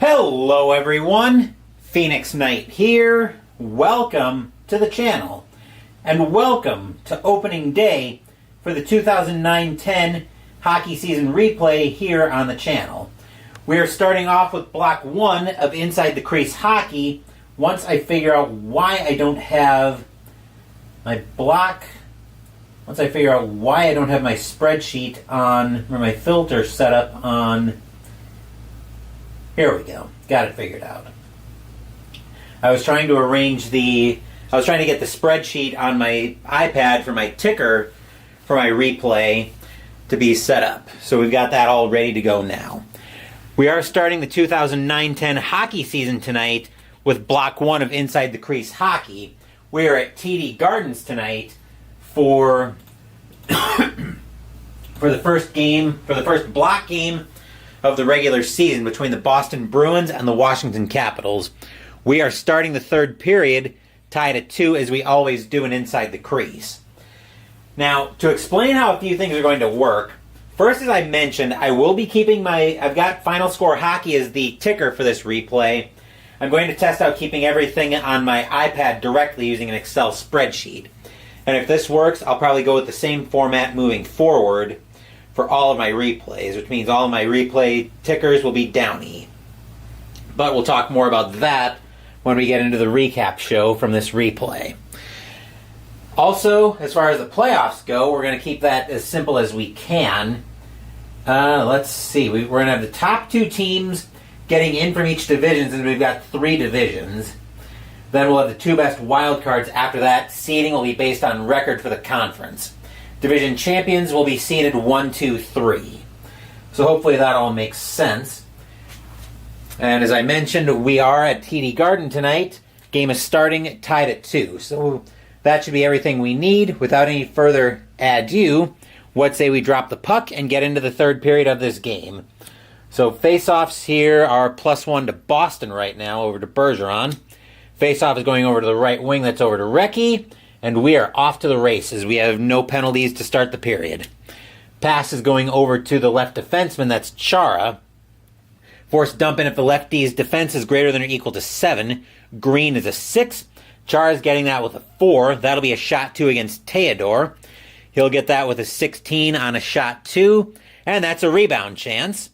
Hello everyone, Phoenix Knight here. Welcome to the channel and welcome to opening day for the 2009-10 hockey season replay here on the channel. We are starting off with block 1 of Inside the Crease Hockey. Once I figure out why I don't have my spreadsheet on, or my filter set up on. Here we go. Got it figured out. I was trying to get the spreadsheet on my iPad for my ticker for my replay to be set up. So we've got that all ready to go now. We are starting the 2009-10 hockey season tonight with block 1 of Inside the Crease Hockey. We are at TD Gardens tonight for the first block game of the regular season between the Boston Bruins and the Washington Capitals. We are starting the third period tied at 2, as we always do in Inside the Crease. Now, to explain how a few things are going to work, first, as I mentioned, I will be keeping I've got Final Score Hockey as the ticker for this replay. I'm going to test out keeping everything on my iPad directly using an Excel spreadsheet. And if this works, I'll probably go with the same format moving forward for all of my replays, which means all of my replay tickers will be Downy. But we'll talk more about that when we get into the recap show from this replay. Also, as far as the playoffs go, we're going to keep that as simple as we can. Let's see. We're going to have the top 2 teams getting in from each division, since we've got 3 divisions. Then we'll have the 2 best wild cards after that. Seeding will be based on record for the conference. Division champions will be seeded 1, 2, 3. So hopefully that all makes sense. And as I mentioned, we are at TD Garden tonight. Game is starting tied at 2. So that should be everything we need. Without any further ado, what say we drop the puck and get into the third period of this game. So face-offs here are +1 to Boston right now over to Bergeron. Face-off is going over to the right wing. That's over to Recchi. And we are off to the races. We have no penalties to start the period. Pass is going over to the left defenseman. That's Chara. Forced dump in if the lefty's defense is greater than or equal to 7. Green is a 6. Chara's getting that with a 4. That'll be a shot 2 against Theodore. He'll get that with a 16 on a shot 2. And that's a rebound chance.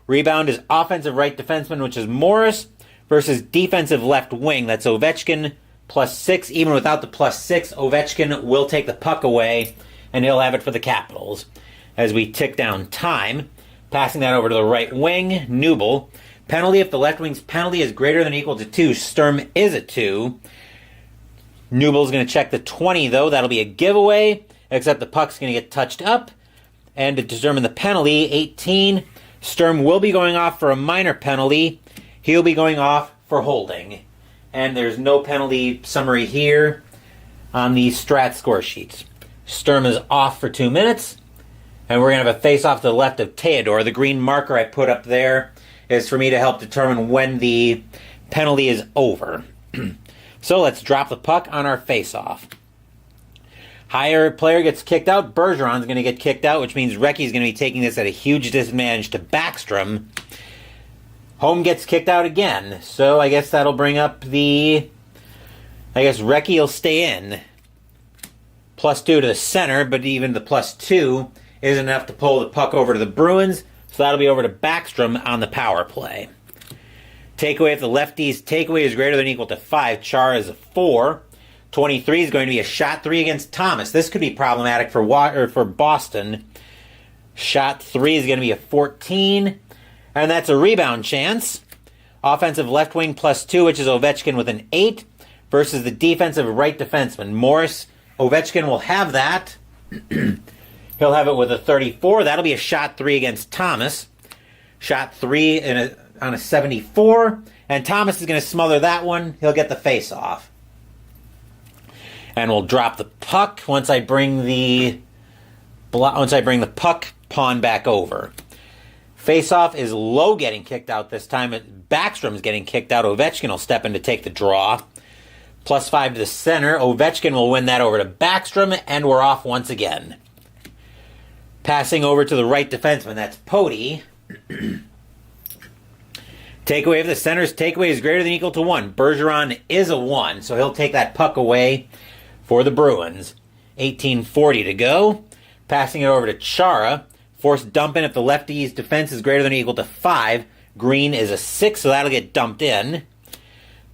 Rebound is offensive right defenseman, which is Morris, versus defensive left wing. That's Ovechkin. +6. Even without the +6, Ovechkin will take the puck away, and he'll have it for the Capitals. As we tick down time, passing that over to the right wing, Nubel. Penalty if the left wing's penalty is greater than or equal to 2. Sturm is a 2. Nubel's going to check the 20, though. That'll be a giveaway, except the puck's going to get touched up. And to determine the penalty, 18. Sturm will be going off for a minor penalty. He'll be going off for holding. And there's no penalty summary here on the Strat score sheets. Sturm is off for 2 minutes. And we're going to have a face-off to the left of Theodore. The green marker I put up there is for me to help determine when the penalty is over. So let's drop the puck on our face-off. Higher player gets kicked out. Bergeron's going to get kicked out, which means Recchi's going to be taking this at a huge disadvantage to Backstrom. Home gets kicked out again, so I guess that'll bring up I guess Recchi will stay in. +2 to the center, but even the +2 isn't enough to pull the puck over to the Bruins, so that'll be over to Backstrom on the power play. Takeaway if the lefty's takeaway is greater than or equal to 5. Char is a 4. 23 is going to be a shot 3 against Thomas. This could be problematic for Boston. Shot 3 is going to be a 14. And that's a rebound chance. Offensive left wing +2, which is Ovechkin with an 8, versus the defensive right defenseman. Morris, Ovechkin will have that. He'll have it with a 34. That'll be a shot 3 against Thomas. Shot 3 on a 74. And Thomas is going to smother that one. He'll get the face-off. And we'll drop the puck once I bring the puck pawn back over. Face-off is Lowe getting kicked out this time. Backstrom's getting kicked out. Ovechkin will step in to take the draw. +5 to the center. Ovechkin will win that over to Backstrom, and we're off once again. Passing over to the right defenseman. That's Pody. Takeaway of the center's takeaway is greater than or equal to 1. Bergeron is a 1, so he'll take that puck away for the Bruins. 18:40 to go. Passing it over to Chara. Forced dump in if the lefty's defense is greater than or equal to 5. Green is a 6, so that'll get dumped in.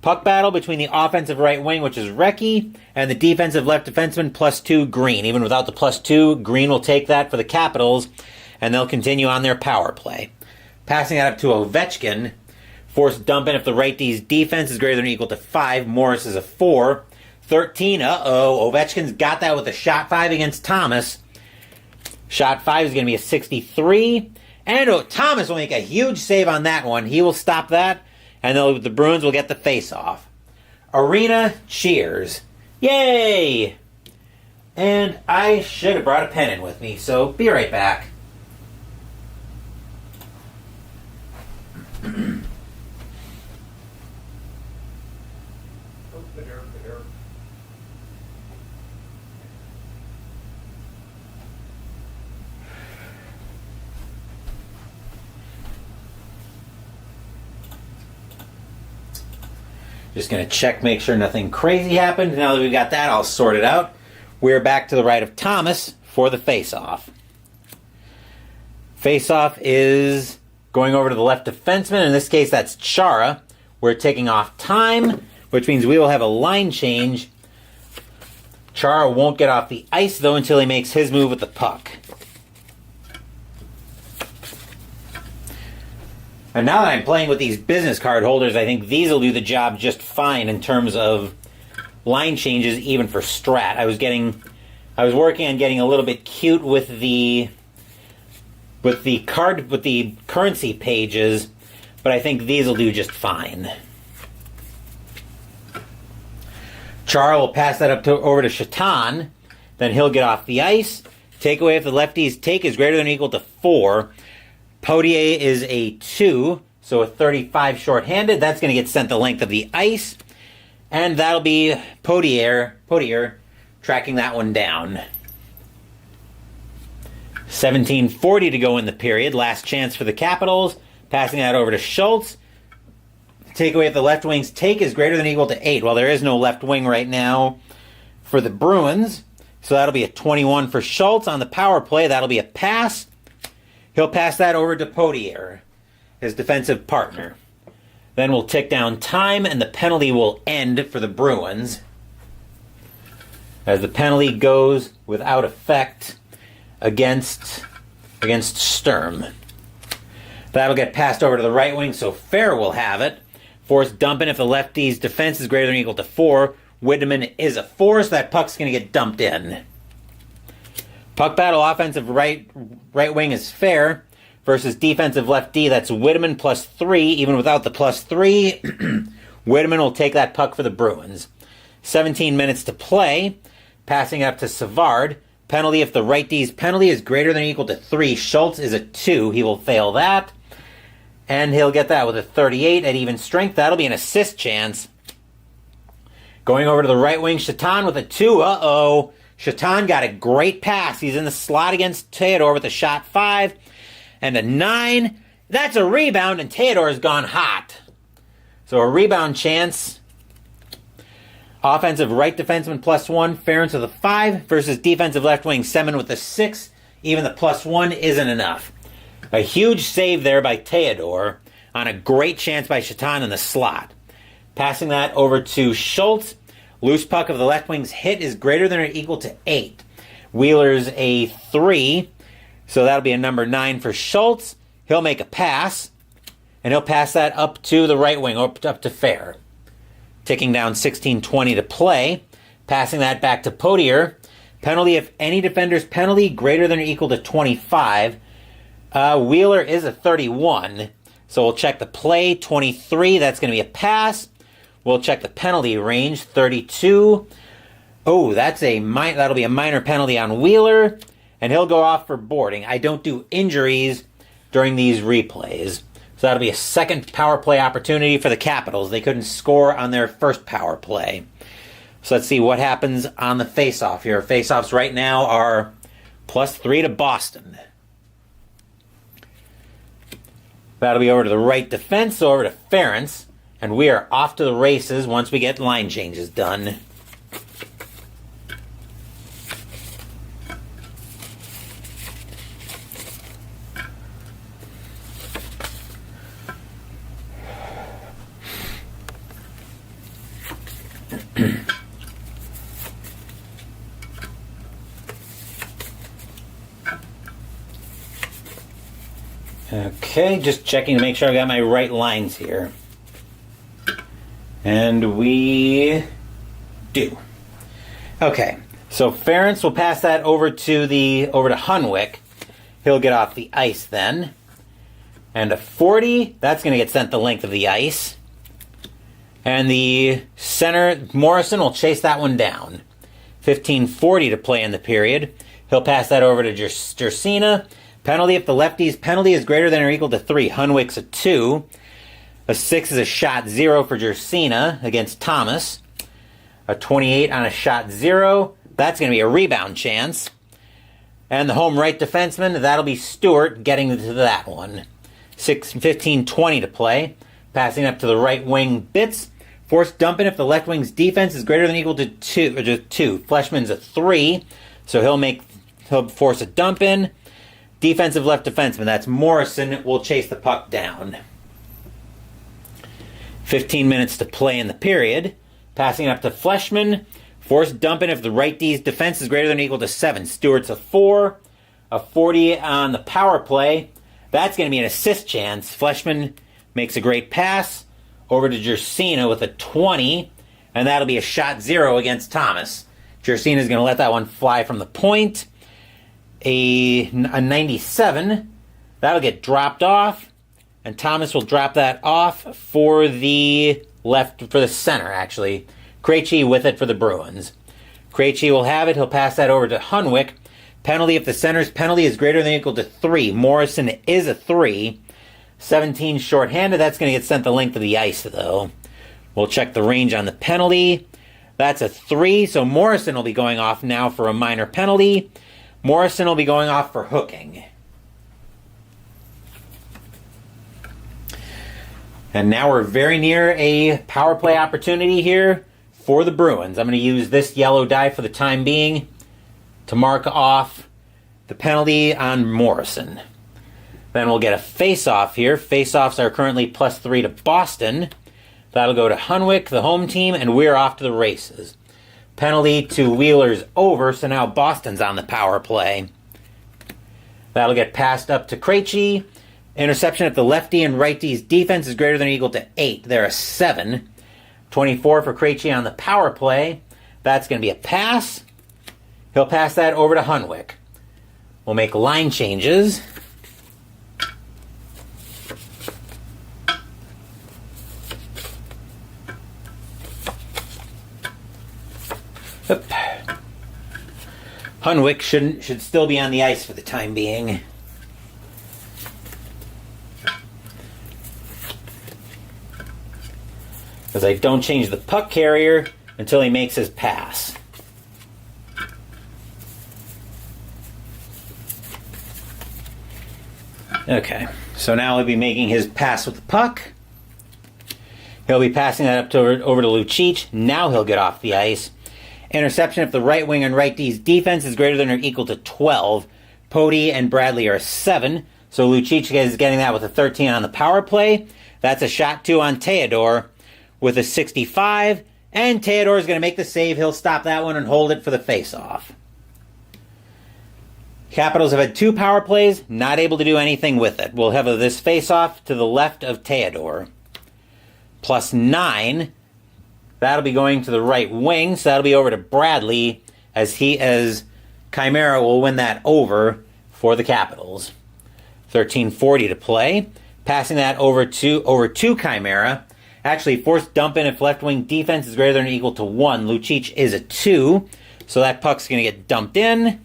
Puck battle between the offensive right wing, which is Recchi, and the defensive left defenseman, +2 Green. Even without the +2, Green will take that for the Capitals, and they'll continue on their power play. Passing that up to Ovechkin. Forced dump in if the right D's defense is greater than or equal to 5. Morris is a 4. 13, Ovechkin's got that with a shot 5 against Thomas. Shot 5 is going to be a 63. And Thomas will make a huge save on that one. He will stop that, and the Bruins will get the face-off. Arena cheers. Yay! And I should have brought a pen in with me, so be right back. Just going to check, make sure nothing crazy happened. Now that we've got that all sorted out, we're back to the right of Thomas for the face-off. Face-off is going over to the left defenseman. In this case, that's Chara. We're taking off time, which means we will have a line change. Chara won't get off the ice, though, until he makes his move with the puck. And now that I'm playing with these business card holders, I think these will do the job just fine in terms of line changes, even for Strat. I was working on getting a little bit cute with the currency pages, but I think these will do just fine. Chara will pass that over to Shatan. Then he'll get off the ice. Takeaway if the lefty's take is greater than or equal to 4. Potier is a 2, so a 35 shorthanded. That's going to get sent the length of the ice. And that'll be Potier tracking that one down. 17:40 to go in the period. Last chance for the Capitals. Passing that over to Schultz. Takeaway if the left wing's take is greater than or equal to 8. Well, there is no left wing right now for the Bruins. So that'll be a 21 for Schultz. On the power play, that'll be a pass. He'll pass that over to Potier, his defensive partner. Then we'll tick down time, and the penalty will end for the Bruins, as the penalty goes without effect against Sturm. That'll get passed over to the right wing, so Fair will have it. Forced dumping if the lefty's defense is greater than or equal to 4. Widman is a 4, so that puck's going to get dumped in. Puck battle offensive right wing is Fair versus defensive left D. That's Widman +3. Even without the +3, Widman will take that puck for the Bruins. 17 minutes to play. Passing it up to Savard. Penalty if the right D's penalty is greater than or equal to 3. Schultz is a 2. He will fail that. And he'll get that with a 38 at even strength. That'll be an assist chance. Going over to the right wing, Shatan with a 2. Shatan got a great pass. He's in the slot against Theodore with a shot 5 and a 9. That's a rebound, and Theodore's gone hot. So a rebound chance. Offensive right defenseman +1. Ferentz with a 5 versus defensive left wing Semin with a 6. Even the +1 isn't enough. A huge save there by Theodore on a great chance by Shatan in the slot. Passing that over to Schultz. Loose puck of the left wing's hit is greater than or equal to 8. Wheeler's a 3, so that'll be a number 9 for Schultz. He'll make a pass, and he'll pass that up to the right wing, up to Fair. Ticking down 16:20 to play. Passing that back to Potier. Penalty if any defender's penalty greater than or equal to 25. Wheeler is a 31, so we'll check the play. 23, that's going to be a pass. We'll check the penalty range, 32. That'll be a minor penalty on Wheeler, and he'll go off for boarding. I don't do injuries during these replays. So that'll be a second power play opportunity for the Capitals. They couldn't score on their first power play. So let's see what happens on the face-off here. Face-offs right now are +3 to Boston. That'll be over to the right defense, so over to Ference. And we are off to the races once we get line changes done. Okay, just checking to make sure I got my right lines here. And we do. Okay, so Ference will pass that over to Hunwick. He'll get off the ice then. And a 40, that's going to get sent the length of the ice. And the center, Morrison, will chase that one down. 15:40 to play in the period. He'll pass that over to Jersina. Penalty if the lefty's penalty is greater than or equal to 3. Hunwick's a 2. A 6 is a shot 0 for Jersina against Thomas. A 28 on a shot 0. That's going to be a rebound chance. And the home right defenseman, that'll be Stewart getting to that one. 15:20 to play. Passing up to the right wing Bitts. Forced dumping if the left wing's defense is greater than or equal to 2. Fleshman's a 3. So he'll force a dump in. Defensive left defenseman, that's Morrison, will chase the puck down. 15 minutes to play in the period. Passing up to Fleshman. Forced dumping if the right D's defense is greater than or equal to 7. Stewart's a 4. A 40 on the power play. That's going to be an assist chance. Fleshman makes a great pass over to Jersina with a 20. And that'll be a shot 0 against Thomas. Jersina's going to let that one fly from the point. A 97, that'll get dropped off, and Thomas will drop that off for the center, actually. Krejci with it for the Bruins. Krejci will have it. He'll pass that over to Hunwick. Penalty if the center's penalty is greater than or equal to 3. Morrison is a 3. 17 shorthanded. That's going to get sent the length of the ice, though. We'll check the range on the penalty. That's a 3, so Morrison will be going off now for a minor penalty. Morrison will be going off for hooking. And now we're very near a power play opportunity here for the Bruins. I'm going to use this yellow die for the time being to mark off the penalty on Morrison. Then we'll get a face-off here. Face-offs are currently +3 to Boston. That'll go to Hunwick, the home team, and we're off to the races. Penalty to Wheeler's over, so now Boston's on the power play. That'll get passed up to Krejci. Interception if the lefty and righty's defense is greater than or equal to 8. They're a 7. 24 for Krejci on the power play. That's going to be a pass. He'll pass that over to Hunwick. We'll make line changes. Oop. Hunwick should still be on the ice for the time being. Because I don't change the puck carrier until he makes his pass. Okay, so now he'll be making his pass with the puck. He'll be passing that up over to Lucic. Now he'll get off the ice. Interception if the right wing and right D's defense is greater than or equal to 12. Pody and Bradley are a 7. So Lucic is getting that with a 13 on the power play. That's a shot 2 on Theodore with a 65. And Theodore is going to make the save. He'll stop that one and hold it for the face-off. Capitals have had 2 power plays, not able to do anything with it. We'll have this face-off to the left of Theodore. +9. That'll be going to the right wing, so that'll be over to Bradley as Chimera will win that over for the Capitals. 13:40 to play. Passing that over to Chimera. Actually, forced dump in if left wing defense is greater than or equal to 1. Lucic is a 2, so that puck's going to get dumped in.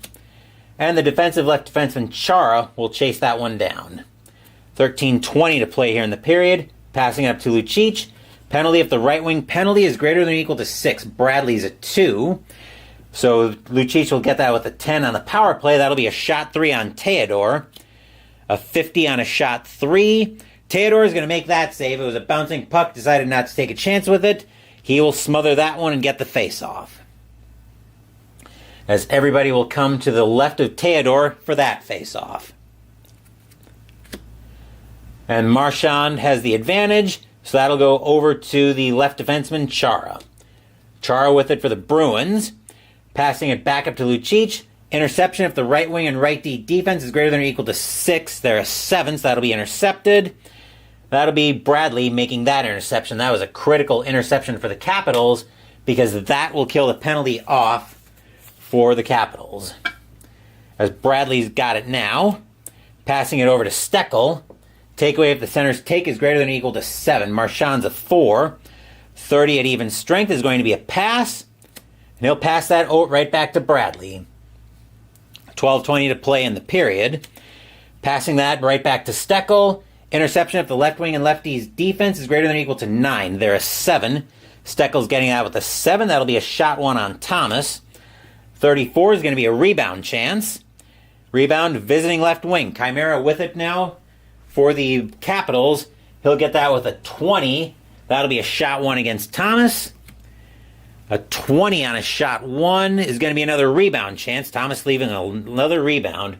And the defensive left defenseman Chara will chase that one down. 13:20 to play here in the period. Passing it up to Lucic. Penalty if the right wing penalty is greater than or equal to 6. Bradley's a 2. So Lucic will get that with a 10 on the power play. That'll be a shot 3 on Theodore. A 50 on a shot 3. Theodore is going to make that save. It was a bouncing puck, decided not to take a chance with it. He will smother that one and get the face-off. As everybody will come to the left of Theodore for that face-off. And Marchand has the advantage, so that'll go over to the left defenseman, Chara. Chara with it for the Bruins. Passing it back up to Lucic. Interception if the right wing and right D defense is greater than or equal to 6. They're a 7, so that'll be intercepted. That'll be Bradley making that interception. That was a critical interception for the Capitals because that will kill the penalty off for the Capitals. As Bradley's got it now. Passing it over to Steckel. Takeaway if the center's take is greater than or equal to 7. Marchand's a 4. 30 at even strength is going to be a pass. And he'll pass that right back to Bradley. 12:20 to play in the period. Passing that right back to Steckel. Interception if the left wing and lefty's defense is greater than or equal to 9. They're a 7. Steckel's getting out with a 7. That'll be a shot 1 on Thomas. 34 is going to be a rebound chance. Rebound visiting left wing. Chimera with it now for the Capitals. He'll get that with a 20. That'll be a shot 1 against Thomas. A 20 on a shot 1 is going to be another rebound chance. Thomas leaving another rebound.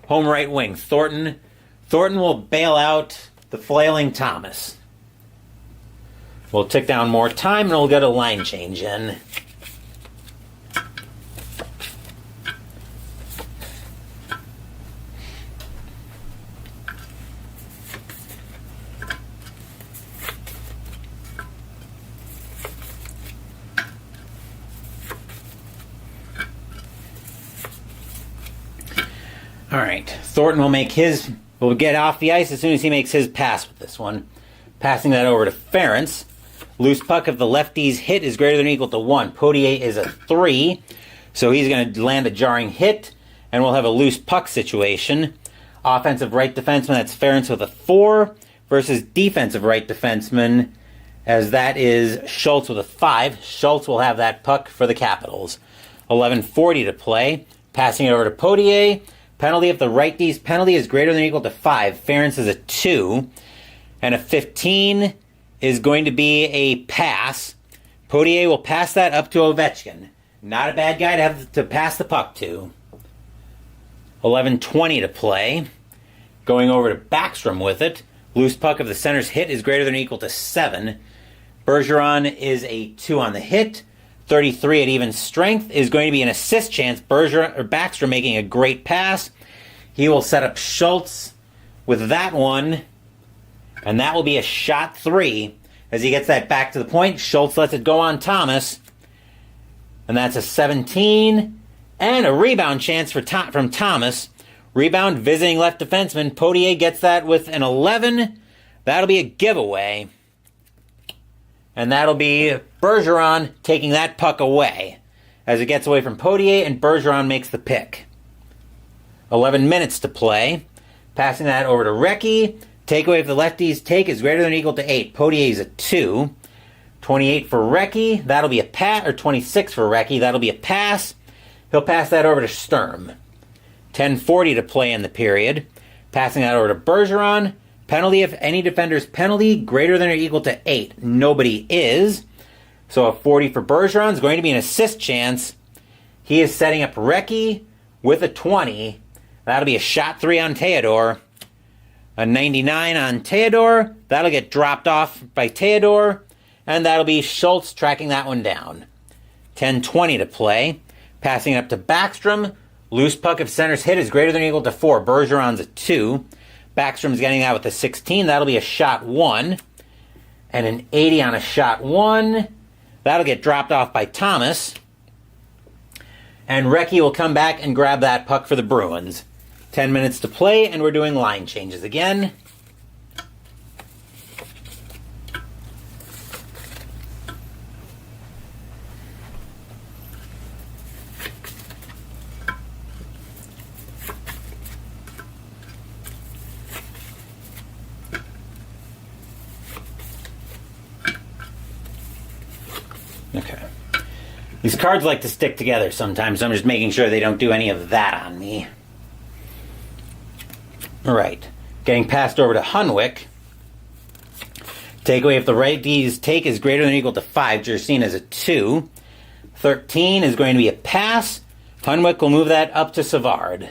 Home right wing. Thornton will bail out the flailing Thomas. We'll tick down more time and we'll get a line change in. All right, Thornton will get off the ice as soon as he makes his pass with this one. Passing that over to Ference. Loose puck if the lefty's hit is greater than or equal to 1. Potier is a 3, so he's going to land a jarring hit, and we'll have a loose puck situation. Offensive right defenseman, that's Ference with a 4, versus defensive right defenseman, as that is Schultz with a 5. Schultz will have that puck for the Capitals. 11:40 to play. Passing it over to Potier. Penalty if the right D's penalty is greater than or equal to 5. Ference is a 2. And a 15 is going to be a pass. Potier will pass that up to Ovechkin. Not a bad guy to have to pass the puck to. 11:20 to play. Going over to Backstrom with it. Loose puck if the center's hit is greater than or equal to 7. Bergeron is a 2 on the hit. 33 at even strength is going to be an assist chance. Backstrom making a great pass. He will set up Schultz with that one. And that will be a shot 3. As he gets that back to the point, Schultz lets it go on Thomas. And that's a 17. And a rebound chance from Thomas. Rebound visiting left defenseman. Potier gets that with an 11. That'll be a giveaway. And that'll be Bergeron taking that puck away. As it gets away from Potier and Bergeron makes the pick. 11 minutes to play. Passing that over to Recchi. Takeaway if the lefty's take is greater than or equal to 8. Potier's a 2. 28 for Recchi. That'll be a pass. Or 26 for Recchi. That'll be a pass. He'll pass that over to Sturm. 10:40 to play in the period. Passing that over to Bergeron. Penalty if any defender's penalty greater than or equal to 8. Nobody is. So a 40 for Bergeron is going to be an assist chance. He is setting up Recchi with a 20. That'll be a shot 3 on Theodore. A 99 on Theodore. That'll get dropped off by Theodore. And that'll be Schultz tracking that one down. 10:20 to play. Passing it up to Backstrom. Loose puck if center's hit is greater than or equal to 4. Bergeron's a 2. Backstrom's getting that with a 16. That'll be a shot 1. And an 80 on a shot 1. That'll get dropped off by Thomas. And Recchi will come back and grab that puck for the Bruins. 10 minutes to play, and we're doing line changes again. Okay. These cards like to stick together sometimes, so I'm just making sure they don't do any of that on me. All right. Getting passed over to Hunwick. Takeaway if the righty's take is greater than or equal to 5, Jersina is a 2. 13 is going to be a pass. Hunwick will move that up to Savard.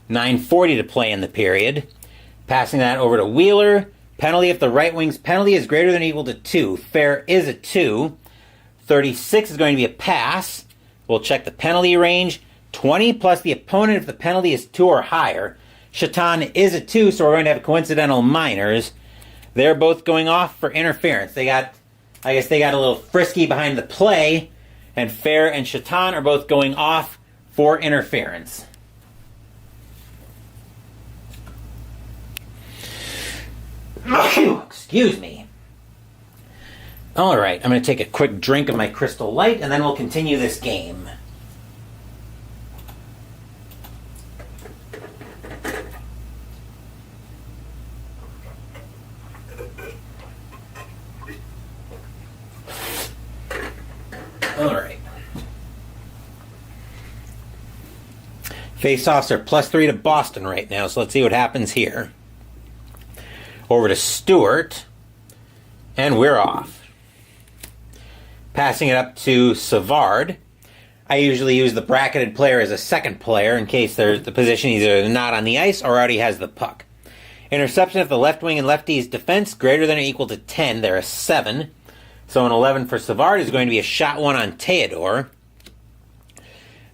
9:40 to play in the period. Passing that over to Wheeler. Penalty if the right wing's penalty is greater than or equal to 2. Fair is a 2. 36 is going to be a pass. We'll check the penalty range. 20 plus the opponent if the penalty is 2 or higher. Shatan is a 2, so we're going to have coincidental minors. They're both going off for interference. I guess they got a little frisky behind the play, and Fair and Shatan are both going off for interference. Excuse me. All right, I'm going to take a quick drink of my Crystal Light, and then we'll continue this game. All right. Face-offs are +3 to Boston right now, so let's see what happens here. Over to Stewart, and we're off. Passing it up to Savard. I usually use the bracketed player as a second player in case the position either not on the ice or already has the puck. Interception if the left wing and lefty's defense greater than or equal to 10, they're a 7. So an 11 for Savard is going to be a shot 1 on Theodore.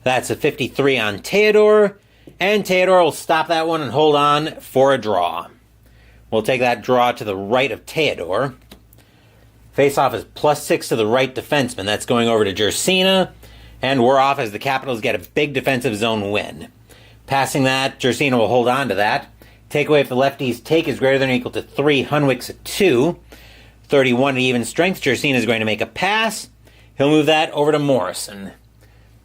That's a 53 on Theodore. And Theodore will stop that one and hold on for a draw. We'll take that draw to the right of Theodore. Face-off is +6 to the right defenseman. That's going over to Jersina. And we're off as the Capitals get a big defensive zone win. Passing that, Jersina will hold on to that. Takeaway if the lefty's take is greater than or equal to 3, Hunwick's a 2. 31 at even strength. Jersina is going to make a pass. He'll move that over to Morrison.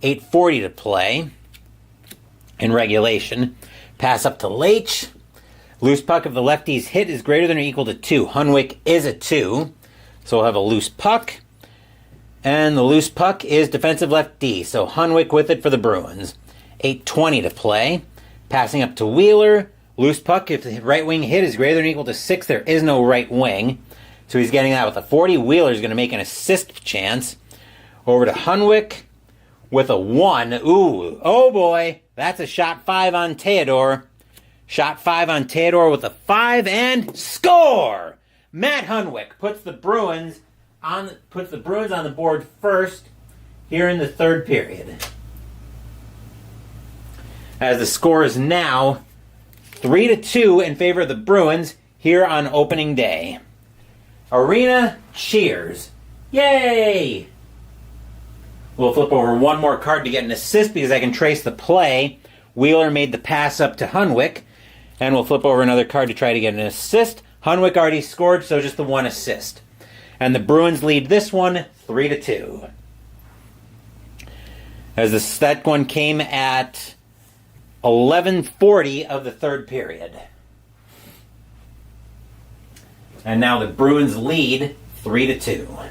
8:40 to play in regulation. Pass up to Leitch. Loose puck if the lefty's hit is greater than or equal to 2. Hunwick is a 2. So we'll have a loose puck. And the loose puck is defensive left D. So Hunwick with it for the Bruins. 8:20 to play. Passing up to Wheeler. Loose puck if the right wing hit is greater than or equal to 6. There is no right wing. So he's getting that with a 40. Wheeler's going to make an assist chance. Over to Hunwick with a 1. Ooh, oh boy. That's a shot 5 on Theodore. Shot 5 on Theodore with a 5 and score! Matt Hunwick puts the Bruins on the board first here in the third period. As the score is now 3-2 in favor of the Bruins here on opening day. Arena cheers. Yay! We'll flip over one more card to get an assist because I can trace the play. Wheeler made the pass up to Hunwick. And we'll flip over another card to try to get an assist. Hunwick already scored, so just the 1 assist. And the Bruins lead this one 3-2. As that one came at 11:40 of the third period. And now the Bruins lead 3-2.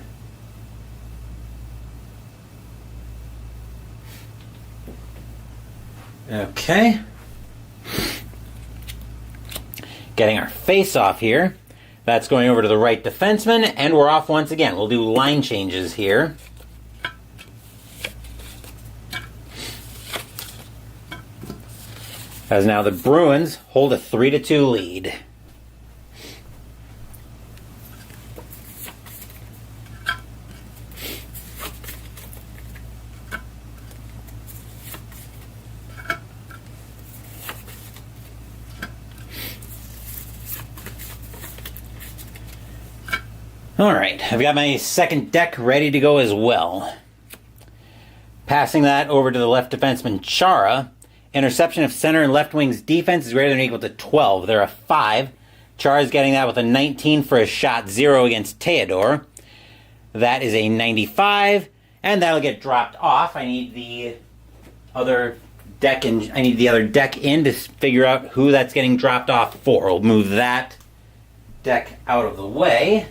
Okay. Getting our face off here. That's going over to the right defenseman, and we're off once again. We'll do line changes here. As now the Bruins hold a 3-2 lead. All right, I've got my second deck ready to go as well. Passing that over to the left defenseman, Chara. Interception of center and left wing's defense is greater than or equal to 12. They're a 5. Chara's getting that with a 19 for a shot 0 against Theodore. That is a 95, and that'll get dropped off. I need the other deck in to figure out who that's getting dropped off for. We'll move that deck out of the way.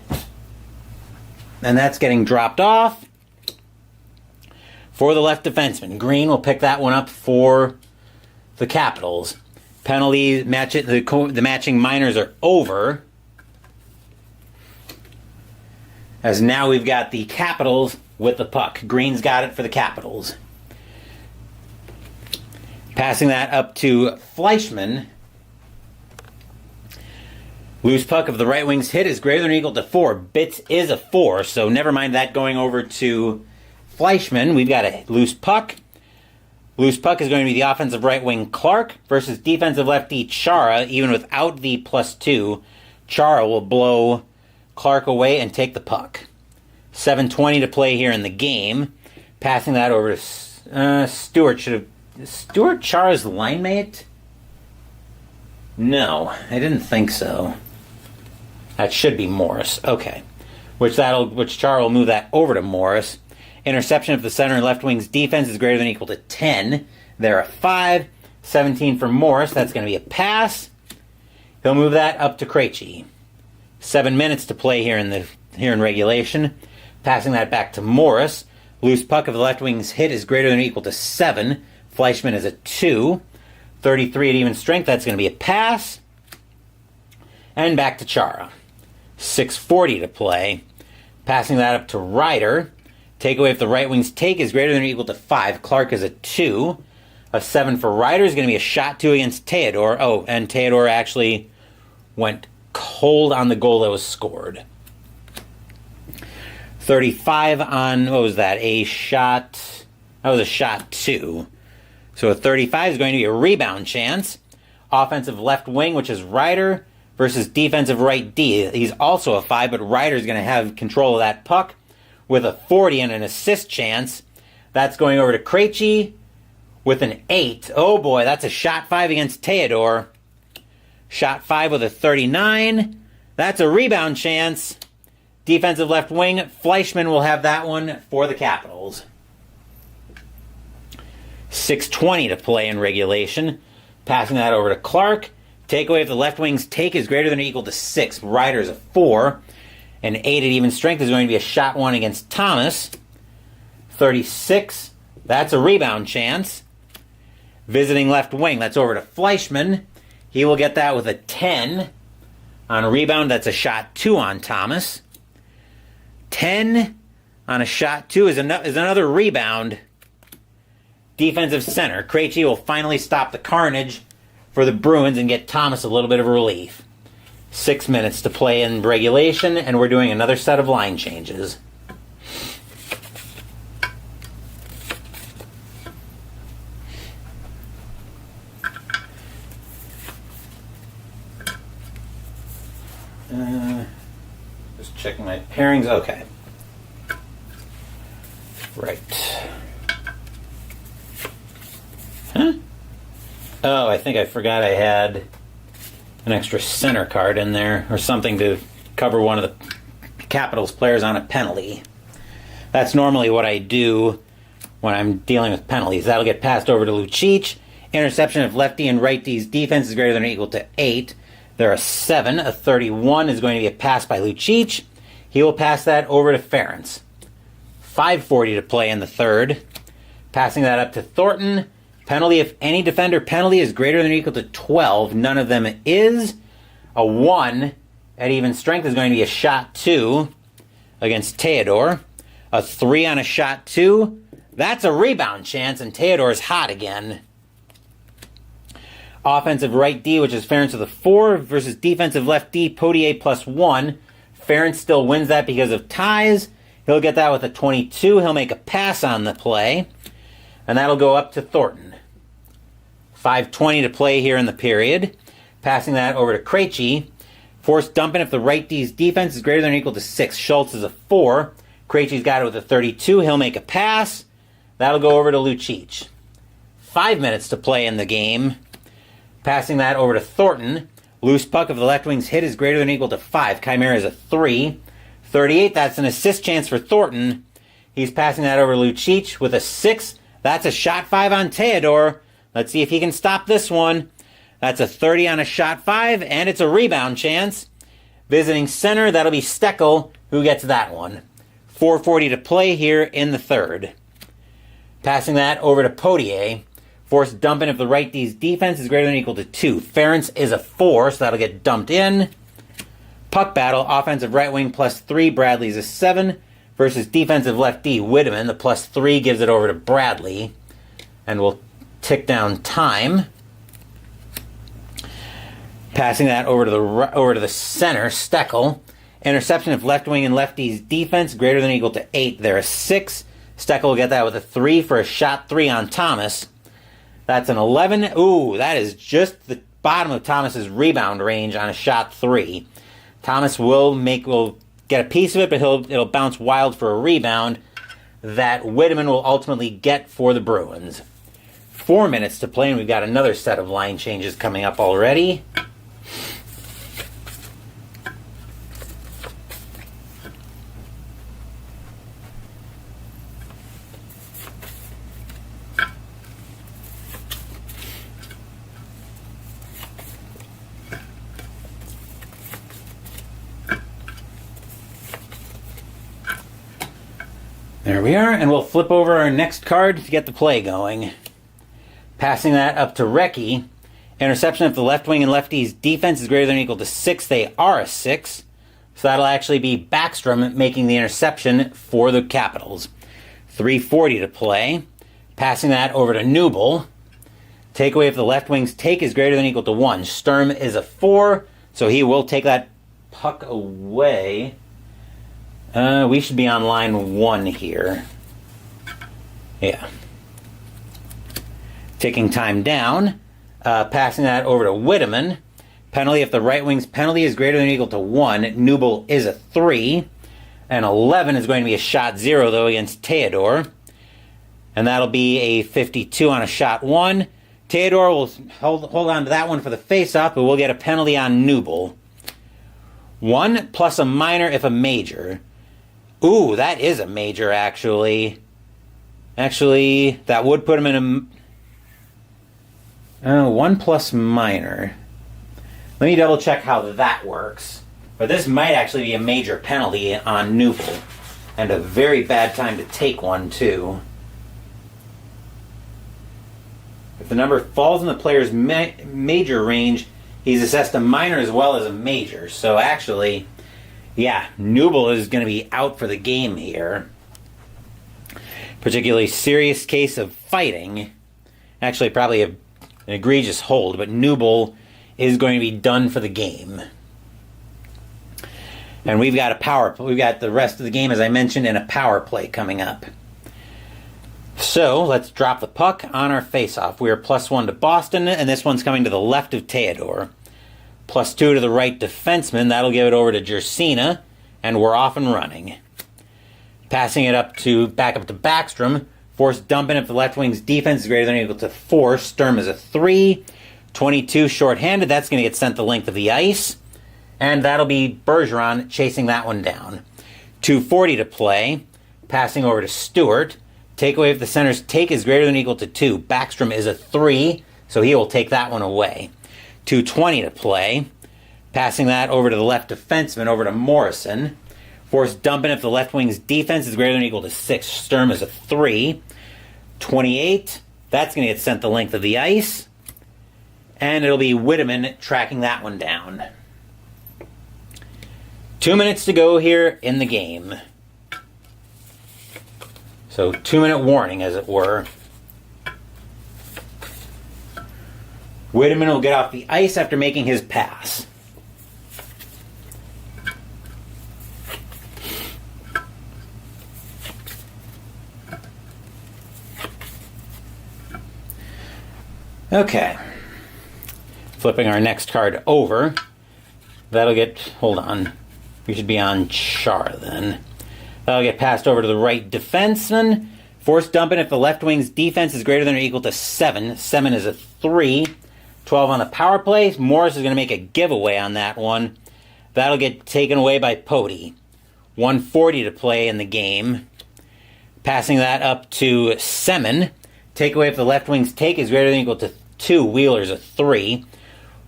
And that's getting dropped off for the left defenseman. Green will pick that one up for the Capitals. Penalty match it. The matching minors are over. as now we've got the Capitals with the puck. Green's got it for the Capitals. Passing that up to Fleischmann. Loose puck of the right wing's hit is greater than or equal to 4. Bits is a 4, so never mind that going over to Fleischmann. We've got a loose puck. Loose puck is going to be the offensive right wing Clark versus defensive lefty Chara. Even without the +2, Chara will blow Clark away and take the puck. 7:20 to play here in the game. Passing that over to Stewart. Stewart Chara's line mate? No, I didn't think so. That should be Morris. Okay. Which Chara will move that over to Morris. Interception of the center and left wing's defense is greater than or equal to 10. They're a 5. 17 for Morris. That's going to be a pass. He'll move that up to Krejci. 7 minutes to play here in regulation. Passing that back to Morris. Loose puck of the left wing's hit is greater than or equal to 7. Fleischmann is a 2. 33 at even strength. That's going to be a pass. And back to Chara. 6:40 to play. Passing that up to Ryder. Takeaway if the right wing's take is greater than or equal to 5. Clark is a 2. A 7 for Ryder is going to be a shot 2 against Theodore. Oh, and Theodore actually went cold on the goal that was scored. 35 on, what was that? That was a shot 2. So a 35 is going to be a rebound chance. Offensive left wing, which is Ryder, versus defensive right D. He's also a 5, but Ryder's going to have control of that puck with a 40 and an assist chance. That's going over to Krejci with an 8. Oh boy, that's a shot 5 against Theodore. Shot 5 with a 39. That's a rebound chance. Defensive left wing, Fleischmann will have that one for the Capitals. 6:20 to play in regulation. Passing that over to Clark. Takeaway if the left wing's take is greater than or equal to 6. Ryder's a 4. An 8 at even strength is going to be a shot 1 against Thomas. 36. That's a rebound chance. Visiting left wing. That's over to Fleischmann. He will get that with a 10. On a rebound, that's a shot 2 on Thomas. 10 on a shot 2 is another rebound. Defensive center. Krejci will finally stop the carnage for the Bruins and get Thomas a little bit of relief. 6 minutes to play in regulation, and we're doing another set of line changes. Just checking my pairings. Okay. Right. Huh? Oh, I think I forgot I had an extra center card in there, or something to cover one of the Capitals players on a penalty. That's normally what I do when I'm dealing with penalties. That'll get passed over to Lucic. Interception of lefty and right D's defense is greater than or equal to 8. They're a 7. A 31 is going to be a pass by Lucic. He will pass that over to Ferentz. 5:40 to play in the third. Passing that up to Thornton. Penalty if any defender penalty is greater than or equal to 12. None of them is. A 1 at even strength is going to be a shot 2 against Theodore. A 3 on a shot 2. That's a rebound chance, and Theodore's hot again. Offensive right D, which is Ferentz with a 4, versus defensive left D, Potier +1. Ferentz still wins that because of ties. He'll get that with a 22. He'll make a pass on the play, and that'll go up to Thornton. 5:20 to play here in the period. Passing that over to Krejci. Forced dumping if the right D's defense is greater than or equal to 6. Schultz is a 4. Krejci's got it with a 32. He'll make a pass. That'll go over to Lucic. 5 minutes to play in the game. Passing that over to Thornton. Loose puck of the left wing's hit is greater than or equal to 5. Chimera is a 3. 38, that's an assist chance for Thornton. He's passing that over to Lucic with a 6. That's a shot 5 on Theodore. Let's see if he can stop this one. That's a 30 on a shot 5, and it's a rebound chance. Visiting center, that'll be Steckel, who gets that one. 4:40 to play here in the third. Passing that over to Potier. Forced dumping if the right D's defense is greater than or equal to 2. Ferentz is a 4, so that'll get dumped in. puck battle, offensive right wing +3, Bradley's a 7, versus defensive lefty Whitman. The +3 gives it over to Bradley. And we'll tick down time. Passing that over to the center, Steckel. Interception of left wing and lefty's defense, greater than or equal to 8. They're a 6. Steckel will get that with a 3 for a shot 3 on Thomas. That's an 11. Ooh, that is just the bottom of Thomas's rebound range on a shot 3. Thomas will get a piece of it, but it'll bounce wild for a rebound that Whitman will ultimately get for the Bruins. 4 minutes to play, and we've got another set of line changes coming up already. There we are, and we'll flip over our next card to get the play going. Passing that up to Recchi. Interception of the left wing and lefty's defense is greater than or equal to 6. They are a 6. So that'll actually be Backstrom making the interception for the Capitals. 3:40 to play. Passing that over to Newble. Takeaway if the left wing's take is greater than or equal to 1. Sturm is a 4, so he will take that puck away. We should be on line 1 here. Yeah. Taking time down. Passing that over to Whitman. Penalty if the right wing's penalty is greater than or equal to 1. Newble is a 3. And 11 is going to be a shot 0, though, against Theodore. And that'll be a 52 on a shot 1. Theodore will hold on to that one for the face-off, but we'll get a penalty on Newble. 1 plus a minor if a major. Ooh, that is a major, actually. Actually, that would put him in a 1 plus minor. Let me double check how that works. But this might actually be a major penalty on Newble. And a very bad time to take one, too. If the number falls in the player's major range, he's assessed a minor as well as a major. So actually, yeah, Newble is going to be out for the game here. Particularly serious case of fighting. Actually, probably an egregious hold, but Newble is going to be done for the game. And we've got the rest of the game, as I mentioned, in a power play coming up. So, let's drop the puck on our face-off. We are +1 to Boston, and this one's coming to the left of Theodore. +2 to the right defenseman. That'll give it over to Jersina, and we're off and running. Passing it back up to Backstrom. Force dumping if the left wing's defense is greater than or equal to 4. Sturm is a 3. 22 shorthanded. That's going to get sent the length of the ice. And that'll be Bergeron chasing that one down. 2:40 to play. Passing over to Stewart. Takeaway if the center's take is greater than or equal to 2. Backstrom is a 3, so he will take that one away. 2:20 to play. Passing that over to the left defenseman, over to Morrison. Force dumping if the left wing's defense is greater than or equal to 6. Sturm is a 3. 28. That's going to get sent the length of the ice. And it'll be Whitman tracking that one down. 2 minutes to go here in the game. So 2-minute warning, as it were. Whitman will get off the ice after making his pass. Okay. Flipping our next card over. Hold on. We should be on Char then. That'll get passed over to the right defenseman. Force dumping if the left wing's defense is greater than or equal to 7. 7 is a 3. 12 on the power play. Morris is going to make a giveaway on that one. That'll get taken away by Pody. 1:40 to play in the game. Passing that up to Semin. Takeaway if the left wing's take is greater than or equal to 2. Wheeler's a 3.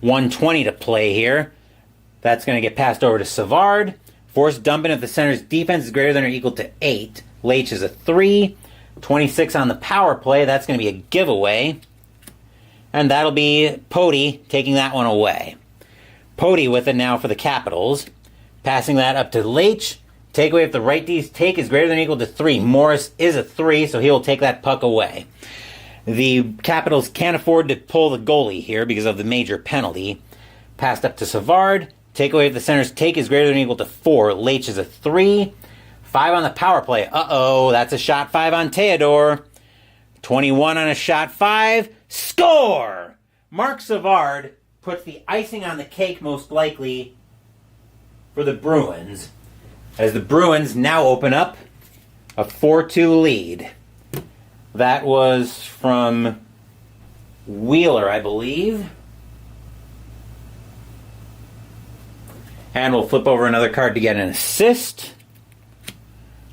1:20 to play here. That's going to get passed over to Savard. Force dumping if the center's defense is greater than or equal to 8. Leitch is a 3. 26 on the power play. That's going to be a giveaway. And that'll be Pody taking that one away. Pody with it now for the Capitals. Passing that up to Leach. Takeaway if the right D's take is greater than or equal to 3. Morris is a 3, so he will take that puck away. The Capitals can't afford to pull the goalie here because of the major penalty. Passed up to Savard. Takeaway if the center's take is greater than or equal to 4. Leach is a 3. 5 on the power play. Uh-oh, that's a shot 5 on Theodore. 21 on a shot 5. Score! Mark Savard puts the icing on the cake, most likely, for the Bruins, as the Bruins now open up a 4-2 lead. That was from Wheeler, I believe. And we'll flip over another card to get an assist.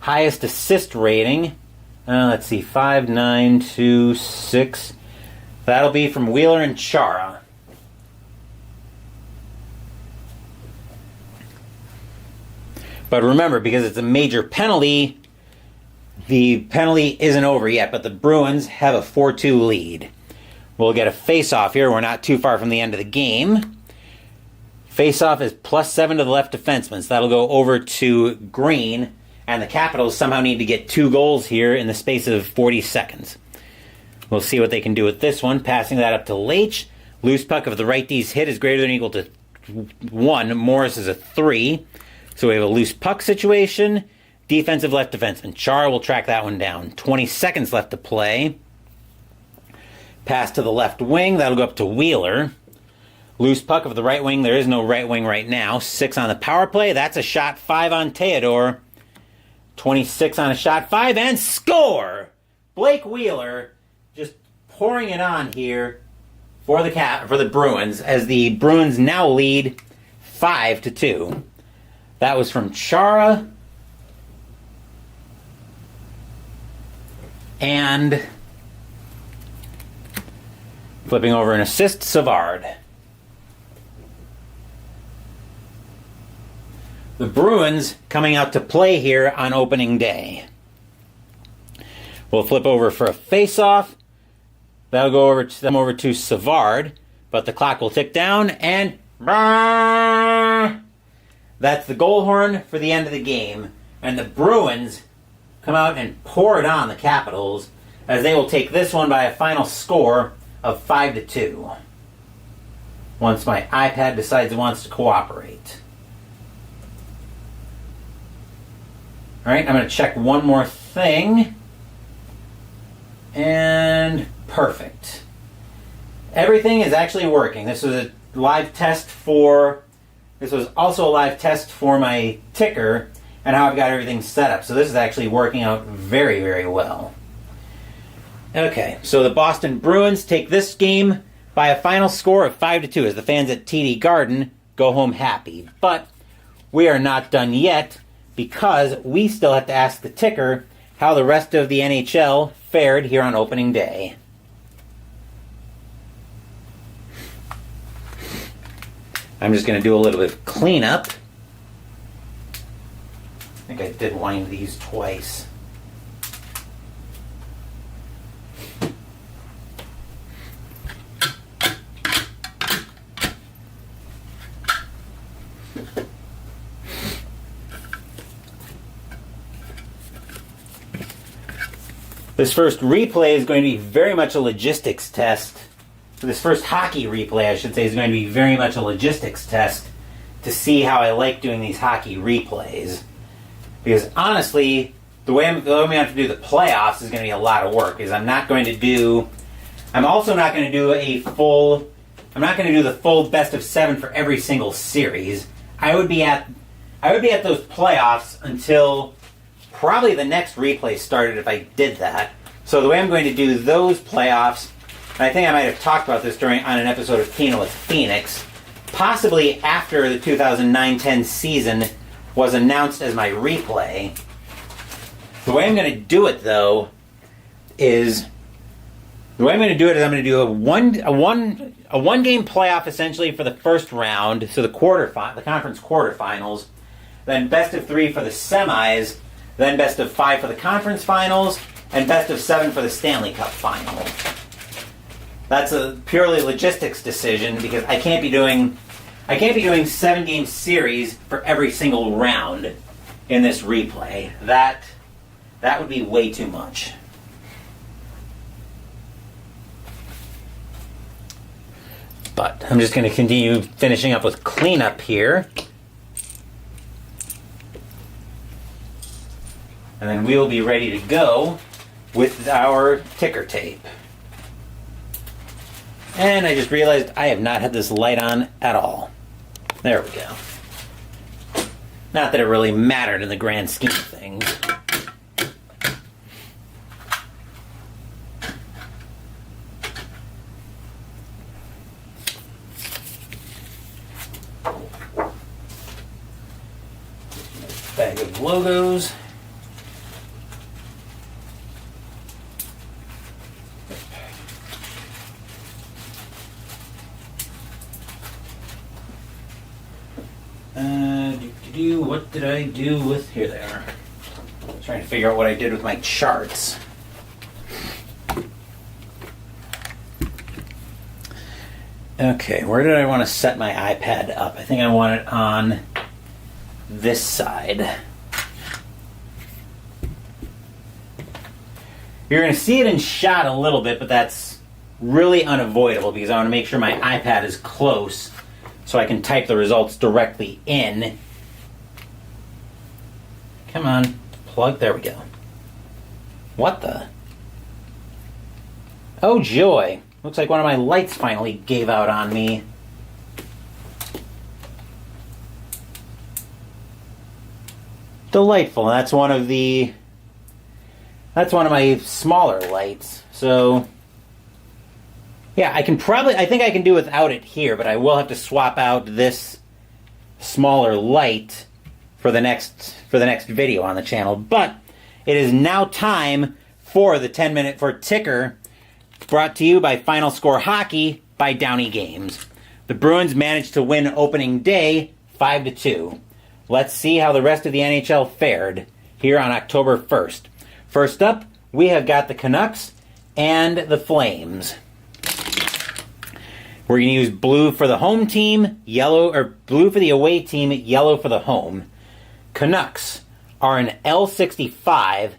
Highest assist rating. Let's see, 5, 9, 2, 6. That'll be from Wheeler and Chara. But remember, because it's a major penalty, the penalty isn't over yet, but the Bruins have a 4-2 lead. We'll get a face-off here. We're not too far from the end of the game. Face-off is +7 to the left defenseman, so that'll go over to Green, and the Capitals somehow need to get 2 goals here in the space of 40 seconds. We'll see what they can do with this one. Passing that up to Leach. Loose puck if the right D's hit is greater than or equal to 1. Morris is a 3. So we have a loose puck situation. Defensive left defenseman. Chara will track that one down. 20 seconds left to play. Pass to the left wing. That'll go up to Wheeler. Loose puck of the right wing. There is no right wing right now. 6 on the power play. That's a shot 5 on Theodore. 26 on a shot 5. And score! Blake Wheeler just pouring it on here for the Bruins, as the Bruins now lead 5-2. That was from Chara. And flipping over an assist, Savard. The Bruins coming out to play here on opening day. We'll flip over for a face-off. That'll go over to Savard, but the clock will tick down, and that's the goal horn for the end of the game. And the Bruins come out and pour it on the Capitals, as they will take this one by a final score of 5-2. Once my iPad decides it wants to cooperate. Alright, I'm going to check one more thing. And perfect. Everything is actually working. This was a live test for... This was also a live test for my ticker and how I've got everything set up. So this is actually working out very, very well. Okay, so the Boston Bruins take this game by a final score of 5-2 as the fans at TD Garden go home happy. But we are not done yet, because we still have to ask the ticker how the rest of the NHL fared here on opening day. I'm just going to do a little bit of cleanup. I think I did wind these twice. This first replay is going to be very much a logistics test. This first hockey replay, I should say, is going to be very much a logistics test to see how I like doing these hockey replays. Because honestly, the way I'm going to have to do the playoffs is going to be a lot of work. Because I'm also not going to do I'm not going to do the full best of 7 for every single series. I would be at those playoffs until probably the next replay started if I did that. So the way I'm going to do those playoffs, and I think I might have talked about this on an episode of Kino with Phoenix, possibly after the 2009-10 season was announced as my replay. The way I'm going to do it, though, is I'm going to do a one game playoff essentially for the first round, so the conference quarterfinals, then best of 3 for the semis, then best of 5 for the conference finals, and best of 7 for the Stanley Cup final. That's a purely logistics decision because I can't be doing I can't be doing 7-game series for every single round in this replay. That would be way too much. But I'm just going to continue finishing up with cleanup here. And then we'll be ready to go with our ticker tape. And I just realized I have not had this light on at all. There we go. Not that it really mattered in the grand scheme of things. Bag of logos. What did I do with... Here they are. I'm trying to figure out what I did with my charts. Okay, where did I want to set my iPad up? I think I want it on this side. You're going to see it in shot a little bit, but that's really unavoidable because I want to make sure my iPad is close so I can type the results directly in. Come on, plug, there we go. What the? Oh joy, looks like one of my lights finally gave out on me. Delightful, that's one of my smaller lights. So, yeah, I think I can do without it here, but I will have to swap out this smaller light for the next video on the channel. But it is now time for the 10-minute for ticker, brought to you by Final Score Hockey by Downey Games. The Bruins managed to win opening day 5-2. Let's see how the rest of the NHL fared here on October 1st. First up, we have got the Canucks and the Flames. We're going to use blue for the home team, blue for the away team, yellow for the home. Canucks are an L65.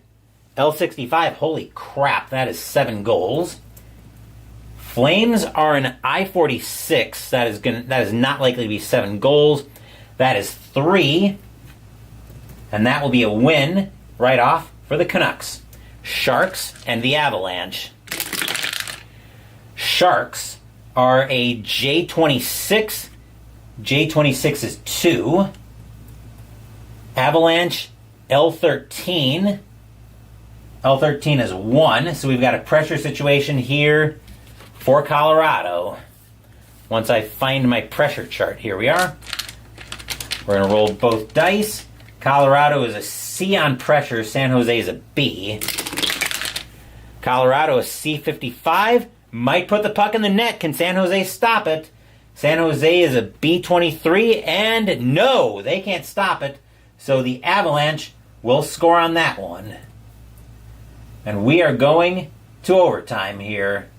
L65, holy crap, that is 7 goals. Flames are an I-46. That is not likely to be 7 goals. That is 3. And that will be a win right off for the Canucks. Sharks and the Avalanche. Sharks are a J26. J26 is 2. Avalanche, L13. L13 is 1. So we've got a pressure situation here for Colorado. Once I find my pressure chart, here we are. We're going to roll both dice. Colorado is a C on pressure. San Jose is a B. Colorado is C55. Might put the puck in the net. Can San Jose stop it? San Jose is a B23. And no, they can't stop it. So the Avalanche will score on that one. And we are going to overtime here.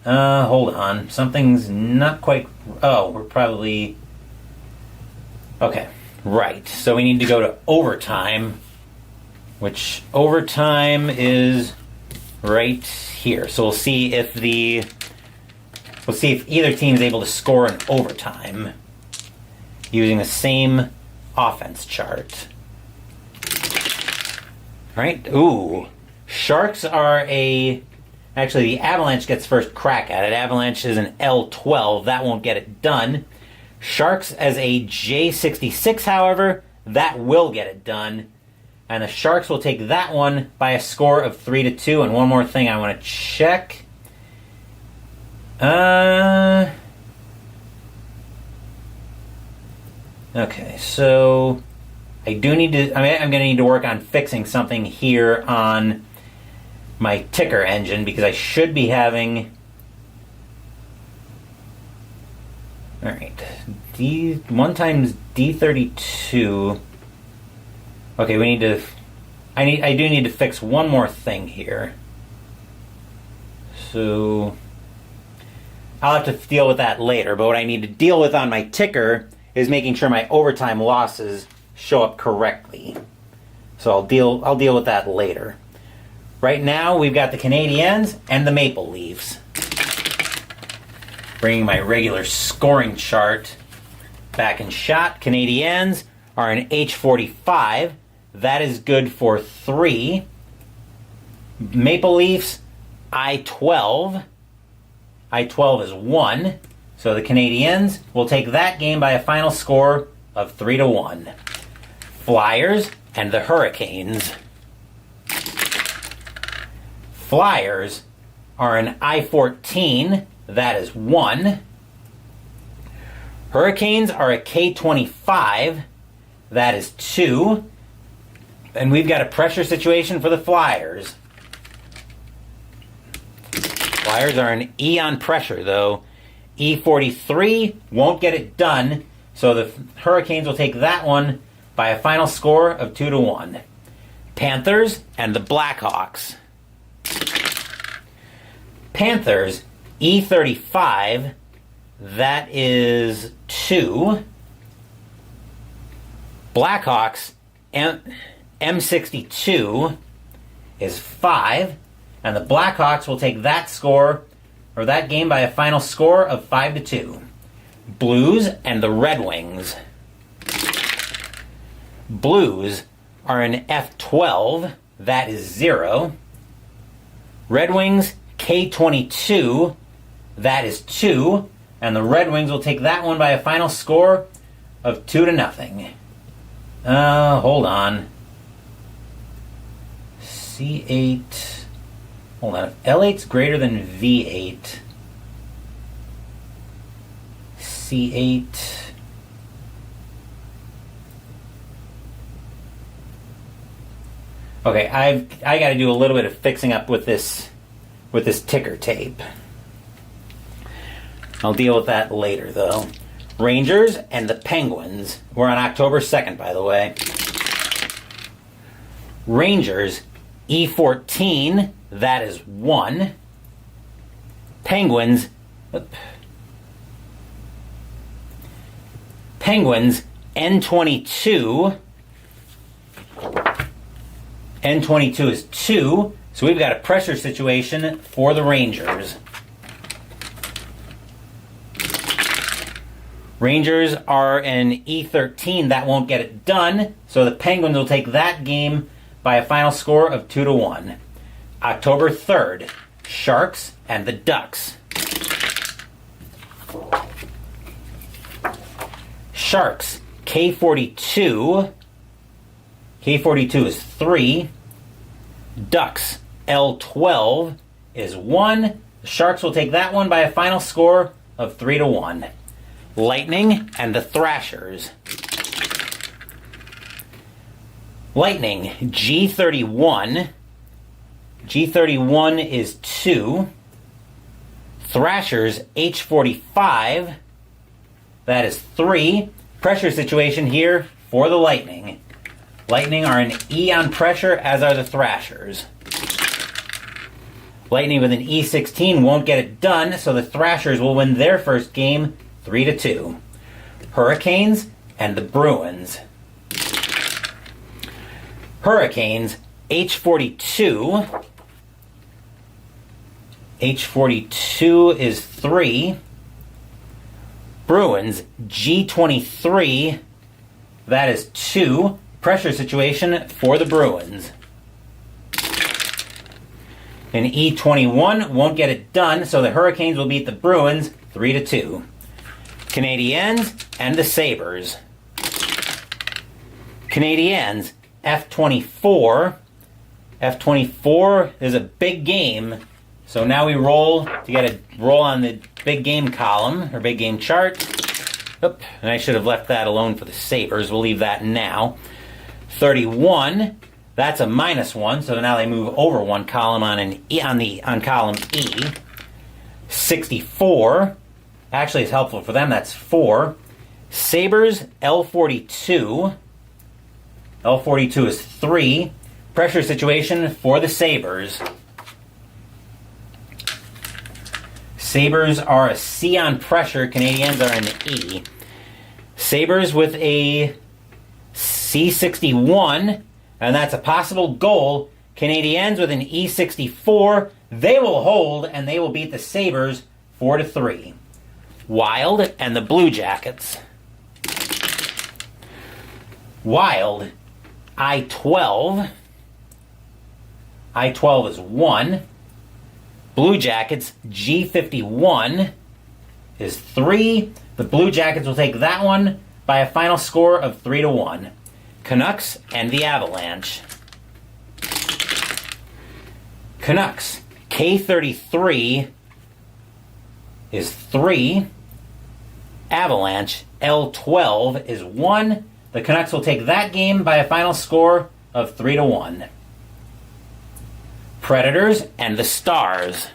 Hold on. Something's not quite... Oh, we're probably... Okay, right. So we need to go to overtime, which overtime is right here. So we'll see if either team is able to score in overtime using the same offense chart. All right. Ooh. Sharks are actually, the Avalanche gets first crack at it. Avalanche is an L12. That won't get it done. Sharks as a J66, however, that will get it done. And the Sharks will take that one by a score of 3-2. And one more thing I want to check. Okay, so I do need to... I'm going to need to work on fixing something here on my ticker engine, because I should be having... Alright, 1 times D32. Okay, we need to... I do need to fix one more thing here. So... I'll have to deal with that later, but what I need to deal with on my ticker is making sure my overtime losses show up correctly. So I'll deal with that later. Right now, we've got the Canadiens and the Maple Leafs. Bringing my regular scoring chart back in shot. Canadiens are an H45. That is good for 3. Maple Leafs, I12. I12 is 1. So the Canadiens will take that game by a final score of 3-1. Flyers and the Hurricanes. Flyers are an I14. That is 1. Hurricanes are a K25. That is 2. And we've got a pressure situation for the Flyers. Flyers are an E on pressure, though. E43 won't get it done, so the Hurricanes will take that one by a final score of 2-1. Panthers and the Blackhawks. Panthers, E35, that is 2. Blackhawks, M62 is 5. And the Blackhawks will take that score, or that game, by a final score of 5-2. Blues and the Red Wings. Blues are an F12. That is 0. Red Wings, K22. That is 2. And the Red Wings will take that one by a final score of 2-0. Hold on. C8... Hold on. If L8's greater than V8, C8. Okay, I got to do a little bit of fixing up with this ticker tape. I'll deal with that later, though. Rangers and the Penguins. We're on October 2nd, by the way. Rangers, E14. That is 1. Penguins. Penguins, N22. N22 is 2. So we've got a pressure situation for the Rangers. Rangers are an E13. That won't get it done. So the Penguins will take that game by a final score of 2-1. October 3rd, Sharks and the Ducks. Sharks, K42. K42 is 3. Ducks, L12 is 1. The Sharks will take that one by a final score of 3-1. Lightning and the Thrashers. Lightning, G31. G31 is 2. Thrashers, H45. That is 3. Pressure situation here for the Lightning. Lightning are an E on pressure, as are the Thrashers. Lightning with an E16 won't get it done, so the Thrashers will win their first game 3-2. Hurricanes and the Bruins. Hurricanes, H42. H42 is 3. Bruins, G23. That is 2. Pressure situation for the Bruins. An E21 won't get it done, so the Hurricanes will beat the Bruins 3-2. Canadiens and the Sabres. Canadiens, F24. F24 is a big game, so now we roll to get a roll on the big game column, or big game chart. Oop, and I should have left that alone for the Sabres. We'll leave that now. 31, that's a -1, so now they move over one column on column E. 64, actually is helpful for them, that's 4. Sabres, L42. L42 is 3. Pressure situation for the Sabres. Sabres are a C on pressure. Canadiens are an E. Sabres with a C61, and that's a possible goal. Canadiens with an E64. They will hold, and they will beat the Sabres 4-3. Wild and the Blue Jackets. Wild, I-12. I-12 is 1. Blue Jackets, G51 is 3. The Blue Jackets will take that one by a final score of 3-1. Canucks and the Avalanche. Canucks, K33 is 3. Avalanche, L12 is 1. The Canucks will take that game by a final score of 3-1. Predators and the Stars.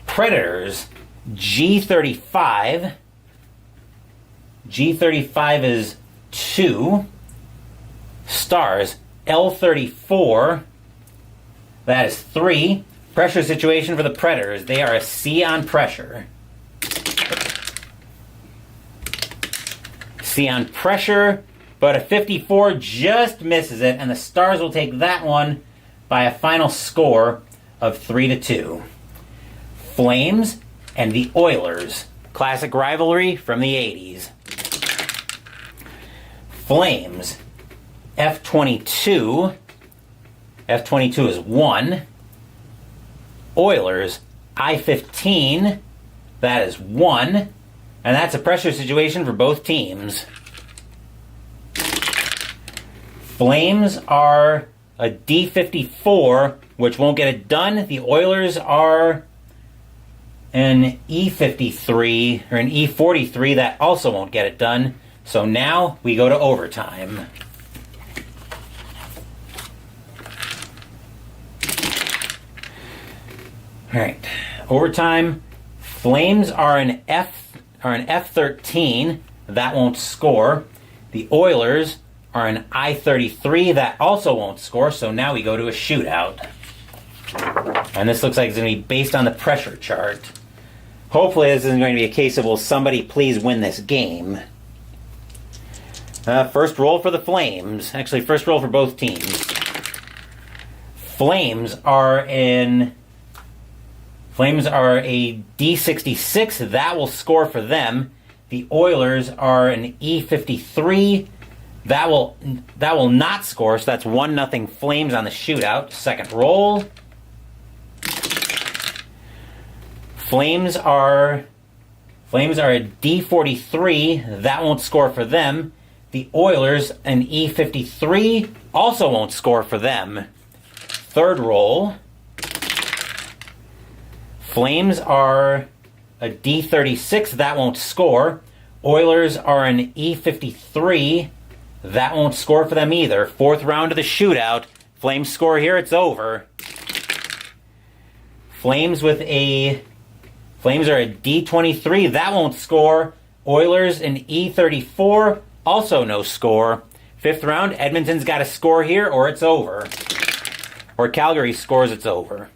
Predators, G35. G35 is 2. Stars, L34. That is 3. Pressure situation for the Predators. They are a C on pressure. C on pressure, but a 54 just misses it, and the Stars will take that one by a final score of 3-2. Flames and the Oilers. Classic rivalry from the 80s. Flames, F22. F22 is 1. Oilers, I-15. That is 1. And that's a pressure situation for both teams. Flames are a D54, which won't get it done. The Oilers are an E53, or an E43, that also won't get it done. So now we go to overtime. All right, overtime. Flames are an F13, that won't score. The Oilers are an I-33, that also won't score. So now we go to a shootout, and this looks like it's going to be based on the pressure chart. Hopefully, this isn't going to be a case of, will somebody please win this game? First roll for the Flames. Actually, first roll for both teams. Flames are a D66. That will score for them. The Oilers are an E53. That will not score, so that's 1-0 Flames on the shootout. Second roll. Flames are a D43. That won't score for them. The Oilers, an E53, also won't score for them. Third roll. Flames are a D36. That won't score. Oilers are an E53. That won't score for them either. Fourth round of the shootout. Flames score here, it's over. Flames are a D23. That won't score. Oilers an E34. Also no score. Fifth round, Edmonton's got to score here or it's over. Or Calgary scores, it's over.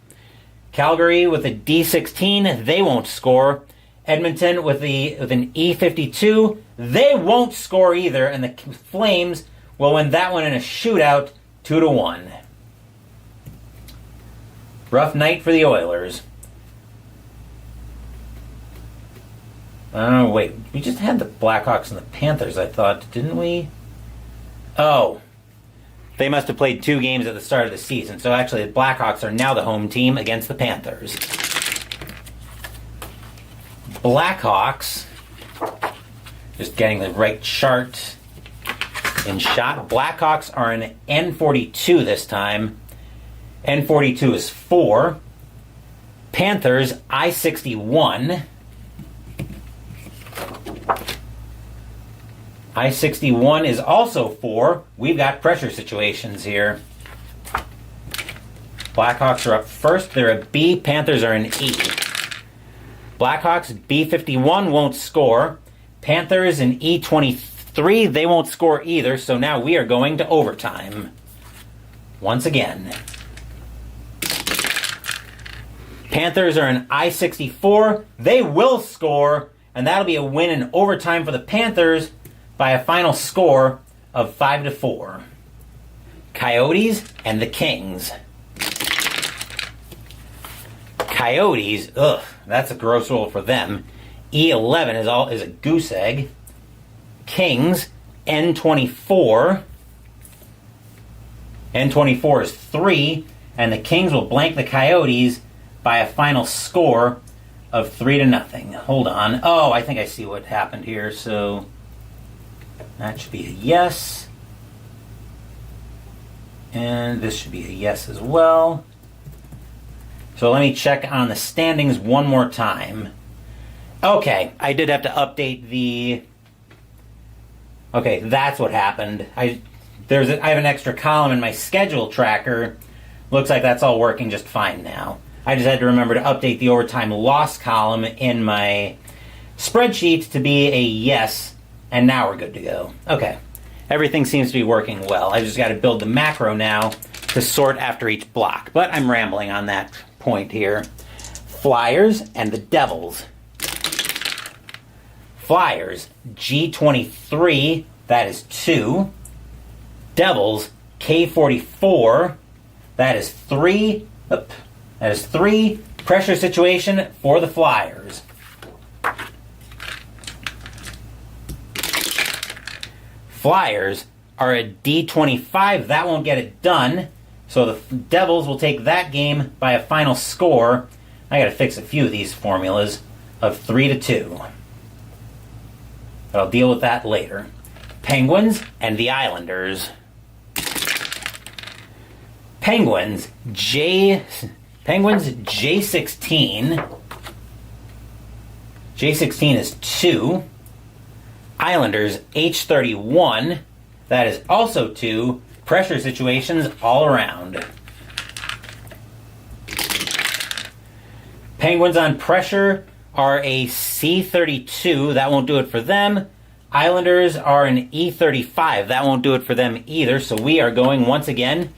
Calgary with a D16, they won't score. Edmonton with an E52, they won't score either, and the Flames will win that one in a shootout 2-1. Rough night for the Oilers. Oh, wait. We just had the Blackhawks and the Panthers, I thought, didn't we? Oh. They must have played 2 games at the start of the season. So actually, the Blackhawks are now the home team against the Panthers. Blackhawks, just getting the right chart in shot. Blackhawks are an N42 this time. N42 is 4. Panthers, I61. I61 is also 4. We've got pressure situations here. Blackhawks are up first. They're a B. Panthers are an E. Blackhawks, B51, won't score. Panthers, an E23, they won't score either. So now we are going to overtime. Once again. Panthers are an I-64. They will score, and that'll be a win in overtime for the Panthers by a final score of 5-4. Coyotes and the Kings. Coyotes, that's a gross roll for them. E11 is a goose egg. Kings, N24. N24 is 3, and the Kings will blank the Coyotes by a final score of 3-0. Hold on. Oh, I think I see what happened here. So that should be a yes. And this should be a yes as well. So let me check on the standings one more time. Okay, I did have to update the... Okay, that's what happened. I have an extra column in my schedule tracker. Looks like that's all working just fine now. I just had to remember to update the overtime loss column in my spreadsheet to be a yes, and now we're good to go. Okay, everything seems to be working well. I just got to build the macro now to sort after each block, but I'm rambling on that point here. Flyers and the Devils. Flyers, G23, that is 2. Devils, K44, that is 3. That is 3. Pressure situation for the Flyers. Flyers are a D25. That won't get it done. So the Devils will take that game by a final score, I got to fix a few of these formulas, of 3-2. But I'll deal with that later. Penguins and the Islanders. Penguins J16. J16 is 2. Islanders H31. That is also 2. Pressure situations all around. Penguins on pressure are a C32. That won't do it for them. Islanders are an E35. That won't do it for them either. So we are going once again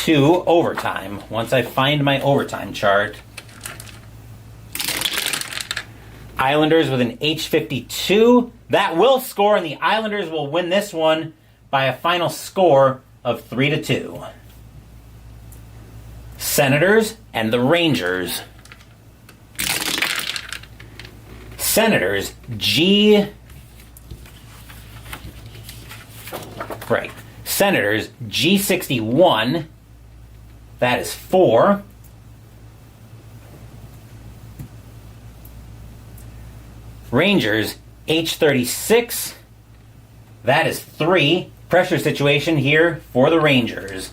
to overtime. Once I find my overtime chart. Islanders with an H52. That will score, and the Islanders will win this one by a final score of 3-2. Senators and the Rangers. Senators, Senators, G61. That is 4. Rangers, H36. That is 3. Pressure situation here for the Rangers.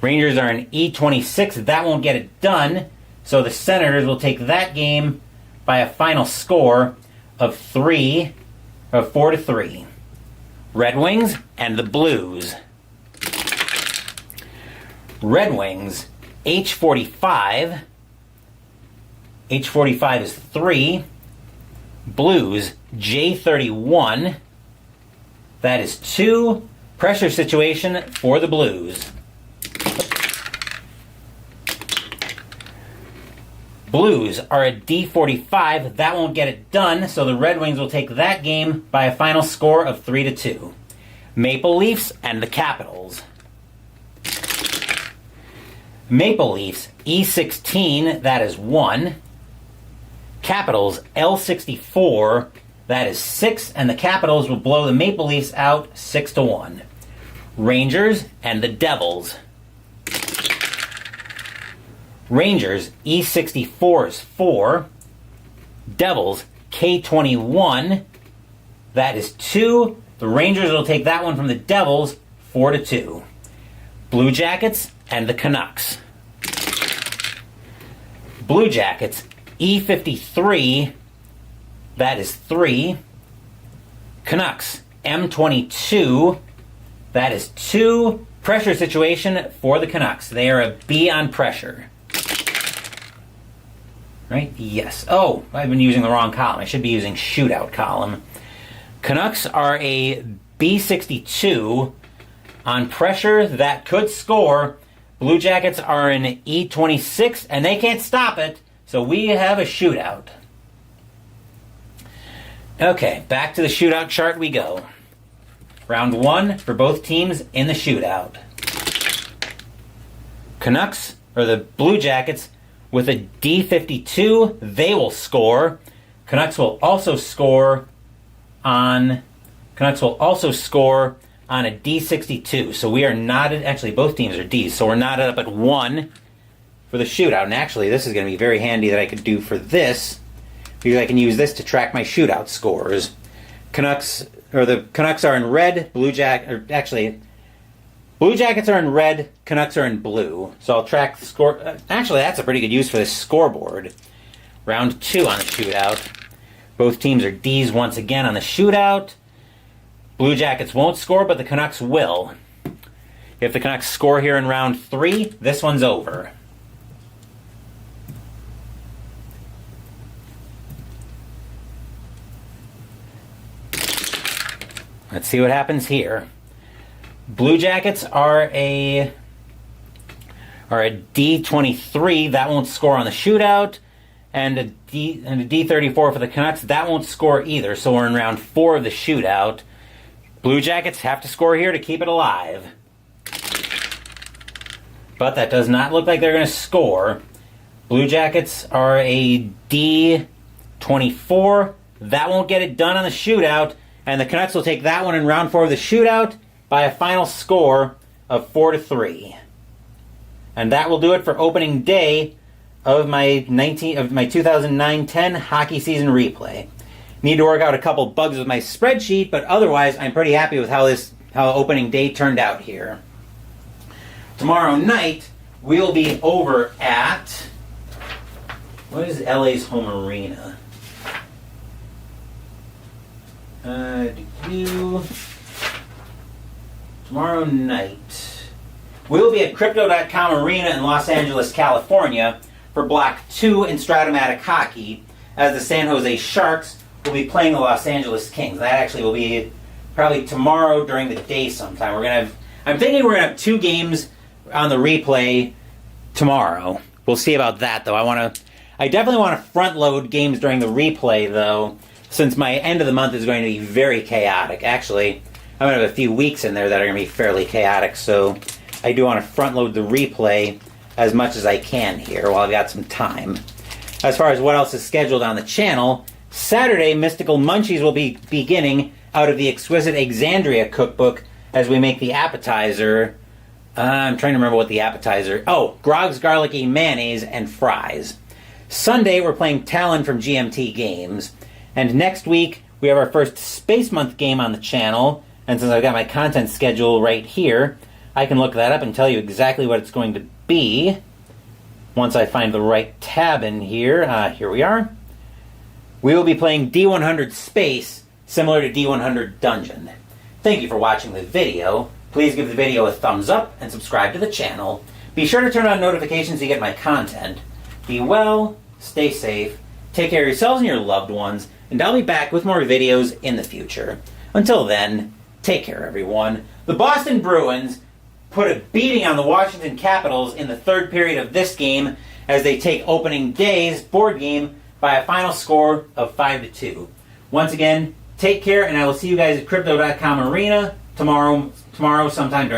Rangers are an E26. That won't get it done. So the Senators will take that game by a final score of 4-3. Red Wings and the Blues. Red Wings, H45. H45 is 3. Blues, J31. That is 2. Pressure situation for the Blues. Blues are a D45. That won't get it done, so the Red Wings will take that game by a final score of 3-2. Maple Leafs and the Capitals. Maple Leafs, E16, that is 1. Capitals, L64, that is 6, and the Capitals will blow the Maple Leafs out 6-1. Rangers and the Devils. Rangers, E64 is 4. Devils, K21, that is 2. The Rangers will take that one from the Devils 4-2. Blue Jackets and the Canucks. Blue Jackets, E53, that is 3. Canucks, M22, that is 2. Pressure situation for the Canucks. They are a B on pressure. Right? Yes. Oh, I've been using the wrong column. I should be using shootout column. Canucks are a B62 on pressure that could score, Blue Jackets are in E26, and they can't stop it, so we have a shootout. Okay, back to the shootout chart we go. Round 1 for both teams in the shootout. Canucks, or the Blue Jackets, with a D52, they will score. Canucks will also score on a D62. So we are knotted. Actually, both teams are Ds. So we're knotted up at 1 for the shootout. And actually, this is going to be very handy that I could do for this, because I can use this to track my shootout scores. The Canucks are in red. Blue Jackets are in red. Canucks are in blue. So I'll track the score. Actually, that's a pretty good use for this scoreboard. Round 2 on the shootout. Both teams are Ds once again on the shootout. Blue Jackets won't score, but the Canucks will. If the Canucks score here in round 3, this one's over. Let's see what happens here. Blue Jackets are a D23. That won't score on the shootout. And a D34 for the Canucks. That won't score either. So we're in round 4 of the shootout. Blue Jackets have to score here to keep it alive. But that does not look like they're going to score. Blue Jackets are a D24. That won't get it done on the shootout. And the Canucks will take that one in round 4 of the shootout by a final score of 4-3. And that will do it for opening day of my 2009-10 hockey season replay. Need to work out a couple bugs with my spreadsheet, but otherwise I'm pretty happy with how opening day turned out here. Tomorrow night we'll be over at, what is LA's home arena? Tomorrow night we'll be at Crypto.com Arena in Los Angeles, California for Block 2 in Stratomatic Hockey, as the San Jose Sharks will be playing the Los Angeles Kings. That actually will be probably tomorrow during the day sometime. I'm thinking we're going to have 2 games on the replay tomorrow. We'll see about that, though. I definitely want to front load games during the replay, though, since my end of the month is going to be very chaotic. Actually, I'm going to have a few weeks in there that are going to be fairly chaotic, so I do want to front load the replay as much as I can here while I've got some time. As far as what else is scheduled on the channel, Saturday, Mystical Munchies will be beginning out of the Exquisite Exandria cookbook as we make the appetizer. I'm trying to remember what the appetizer... Oh, Grog's Garlicky Mayonnaise and Fries. Sunday, we're playing Talon from GMT Games. And next week, we have our first Space Month game on the channel. And since I've got my content schedule right here, I can look that up and tell you exactly what it's going to be once I find the right tab in here. Here we are. We will be playing D100 Space, similar to D100 Dungeon. Thank you for watching the video. Please give the video a thumbs up and subscribe to the channel. Be sure to turn on notifications to get my content. Be well, stay safe, take care of yourselves and your loved ones, and I'll be back with more videos in the future. Until then, take care, everyone. The Boston Bruins put a beating on the Washington Capitals in the 3rd period of this game as they take opening day's board game by a final score of 5-2. Once again, take care, and I will see you guys at Crypto.com Arena tomorrow sometime during